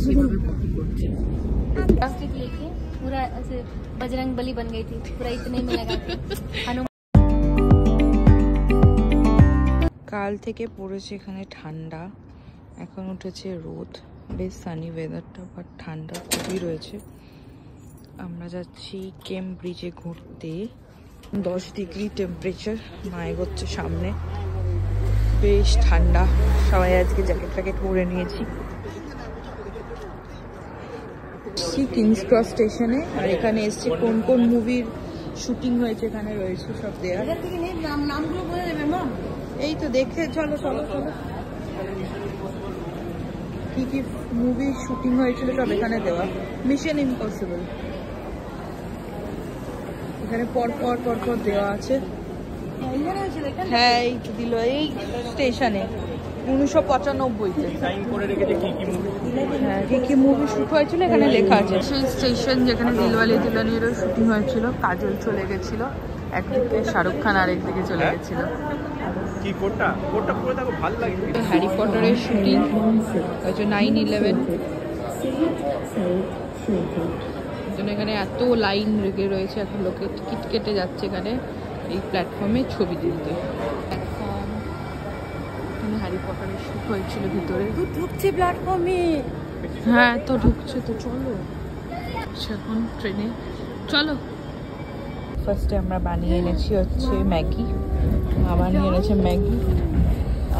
সেভাবে কপি করছে। पूरा ऐसे बजरंग बली बन गई थी, पूरा इतने में लगा के কাল থেকে পড়েছে এখানে ঠান্ডা, এখন উঠেছে রোদ, বেশ সানি ওয়েদারটা, বাট ঠান্ডা খুবই রয়েছে। আমরা যাচ্ছি কেমব্রিজে ঘুরতে। 10 ডিগ্রি টেম্পারেচার, মায়ে হচ্ছে সামনে, বেশ ঠান্ডা। সবাই আজকে জ্যাকেট ফ্যাকেট পরে নিয়েছি। কিংস ক্রস স্টেশনে, আর এখানে এসছি কোন কোন মুভির শুটিং হয়েছে এখানে রয়েছে সব দেয়া। এই তো দেখে চলো চলো চলো, কি কি মুভি শুটিং হয়েছিল সব এখানে দেওয়া। মিশন ইম্পসিবল এখানে পরপর পরপর দেওয়া আছে। হ্যাঁ এই তো দিল এই স্টেশনে 1995-তে। হ্যাঁ কি কি মুভি শুট হয়েছিল এখানে লেখা আছে। সেই স্টেশন যেখানে দিলওয়ালে দুলহানিয়ারও শুটিং হয়েছিল। কাজল চলে গেছিল একদিকে, শাহরুখ খান আরেকদিকে চলে গেছিল। হ্যারি পটারের শুটিং হয়েছে 9/11। জন্য এখানে এত লাইন লেগে রয়েছে, এখন লোকে টিকিট কেটে যাচ্ছে এখানে এই প্ল্যাটফর্মে ছবি তুলতে। প্ল্যাটফর্ম এখানে হ্যারি পটারের শুট হয়েছিল ভিতরে। ঢুকছে প্ল্যাটফর্মে, হ্যাঁ তো ঢুকছে, তো চলো এখন ট্রেনে চলো। ফার্স্টে আমরা বানিয়ে এনেছি হচ্ছে ম্যাগি, মা বানিয়ে এনেছে ম্যাগি,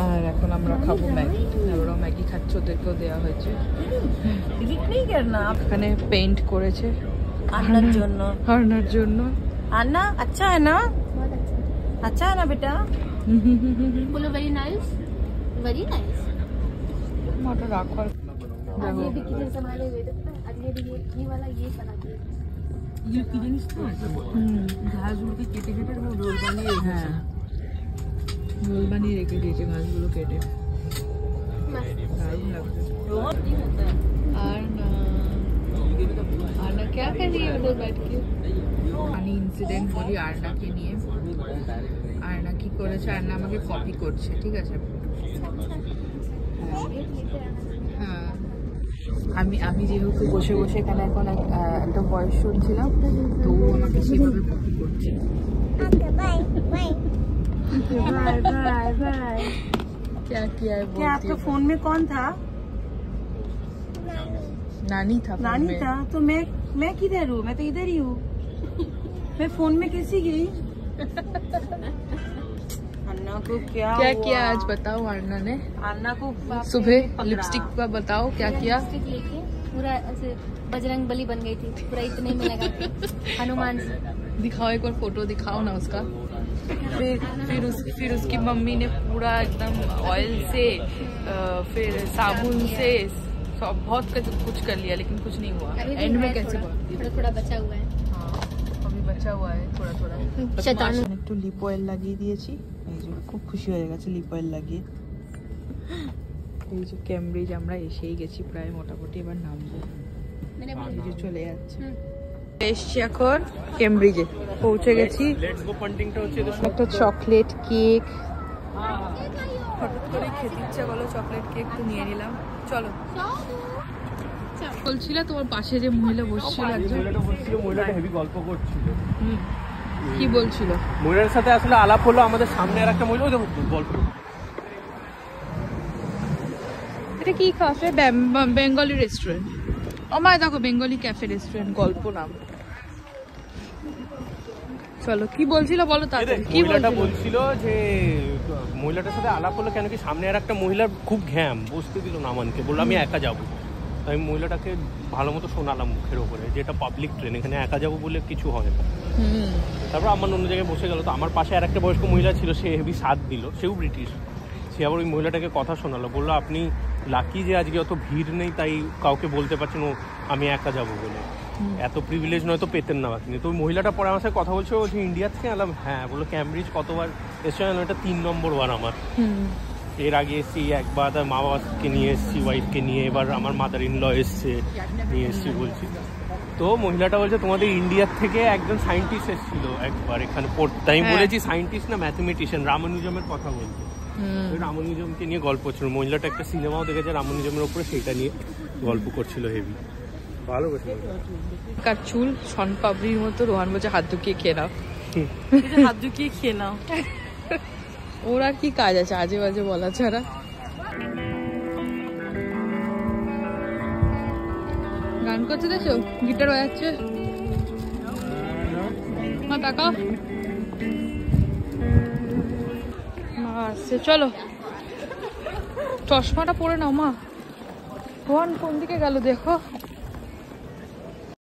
আর এখন আমরা খাবো ম্যাগি। ওরাও ম্যাগি খাচ্ছে, ওদেরকেও দেওয়া হয়েছে। এখানে পেইন্ট করেছে আন্নার জন্য, আন্নার জন্য। আন্না আচ্ছা है ना, अच्छा है ना बेटा, बोलो वेरी नाइस, वेरी नाइस। माटा राखो, देखो ये भी किधर संभाले हुए थे, अगले भी ये वाला ये बना दिया। ये কি জানিস তো, ঘাসগুলোকে কেটে কেটে রোল বানিয়ে, হ্যাঁ রোল বানিয়ে রেখে দিয়েছে ঘাসগুলো কেটে, দারুণ লাগছে। আর না क्या कर रही है उधर बैठ के। ফানি ইনসিডেন্ট বলি আরনাকে নিয়ে। আরনা কি করেছে, আরনা আমাকে কপি করছে, ঠিক আছে। হ্যাঁ আমি যেহেতু বসে বসে এখানে এখন একটা ভয়েস শুনছিলাম, তো ও আমাকে সেভাবে কপি করছে। Bye bye bye. क्या किया है, क्या आपका फोन में कौन था? नानी था। नानी था, तो मैं किधर हूँ? मैं तो इधर ही हूँ। मैं फोन में कैसे गई? अन्ना को क्या किया आज बताओ। अन्ना ने अन्ना को सुबह लिपस्टिक का बताओ क्या किया। लिपस्टिक लेके पूरा ऐसे बजरंग बली बन गई थी, पूरा इतने में लगा के हनुमान जी। दिखाओ एक बार फोटो दिखाओ ना उसका। फिर उसकी मम्मी ने पूरा एकदम ऑयल से फिर साबुन से सब बहुत कुछ कर लिया, लेकिन कुछ नहीं हुआ। एंड में कैसे थोड़ा थोड़ा बचा हुआ है। हाँ अभी बचा हुआ है थोड़ा थोड़ा। शैतान একটু লিপ অয়েল লাগিয়ে দিয়েছি, এই যে খুব খুশি হয়ে গেছে লিপ অয়েল লাগিয়ে। এই যে কেমব্রিজ আমরা এসেই গেছি প্রায় মোটামুটি, এবার নামবো। এই যে চলে যাচ্ছে। এসছি এখন কেমব্রিজে, পৌঁছে গেছি। একটা চকলেট কেক, হঠাৎ করে খেতে ইচ্ছা করলো চকলেট কেক, তো নিয়ে নিলাম। চলো। বলছিল তোমার পাশে যে মহিলা বসছিল, মহিলাটা হেভি গল্প করছিল। কি বলছিল? মহিলার সাথে আসলে আলাপ হলো, আমাদের সামনে আর একটা মহিলা গল্প। এটা কি ক্যাফে? Bengali restaurant. আমায় দেখো বেঙ্গলি ক্যাফে রেস্টুরেন্ট, গল্প নাম। চলো কি বলছিল বলো তাড়াতাড়ি। কি বলছিল যে মহিলাটার সাথে আলাপ হলো, কেন কি সামনে আর একটা মহিলার খুব ঘ্যাম, বসতে দিল না আমাকে, বললো আমি একা যাবো। আমি মহিলাটাকে ভালো মতো শোনালাম মুখের ওপরে যে এটা পাবলিক ট্রেন, এখানে একা যাবো বলে কিছু হয় না। তারপর আমার অন্য জায়গায় বসে গেল, তো আমার পাশে আর একটা বয়স্ক মহিলা ছিল, সে হেভি সাথ দিল, সেও ব্রিটিশ। সে আবার ওই মহিলাটাকে কথা শোনালো, বললো আপনি লাকি যে আজকে অত ভিড় নেই, তাই কাউকে বলতে পারছেন ও আমি একা যাবো বলে। এত প্রিভিলেজ নয়তো পেতেন না বাকি। তো ওই মহিলাটা পরে আমার সাথে কথা বলছে, ও যে ইন্ডিয়া থেকে এলাম। হ্যাঁ বললো ক্যামব্রিজ কতবার এসে গেল, এটা 3 নম্বর বার আমার। এর আগে এসেছি একবার, তার মা বাবাকে নিয়ে এসেছি, ওয়াইফকে নিয়ে, এবার আমার মাদার ইন ল এসছে, নিয়ে এসেছি বলছি। তো মহিলাটা বলছে তোমাদের ইন্ডিয়ার থেকে একজন সায়েন্টিস্ট এসেছিল একবার এখানে পড়তে। আমি বলেছি সায়েন্টিস্ট না ম্যাথমেটিশিয়ান, রামানুজমের কথা বলছে। রামানুজমকে নিয়ে গল্প ছিল। মহিলাটা একটা সিনেমাও দেখেছে রামানুজমের উপরে, সেইটা নিয়ে। গল্প করছিল হেভি ভালো বসে কার চুল শন পাবড়ির মতো, রোহান বলছে হাত ধুকিয়ে খেয়ে নাও, হাত ঢুকিয়ে খেয়ে নাও। ওর আর কি কাজ আছে আজে বাজে বলা ছাড়া। গান করছে দেখো, গিটার বাজাচ্ছে। মা তাকাও, মা আসছে, চলো চশমাটা পরে নাও মা। রোহান কোন দিকে গেল দেখো।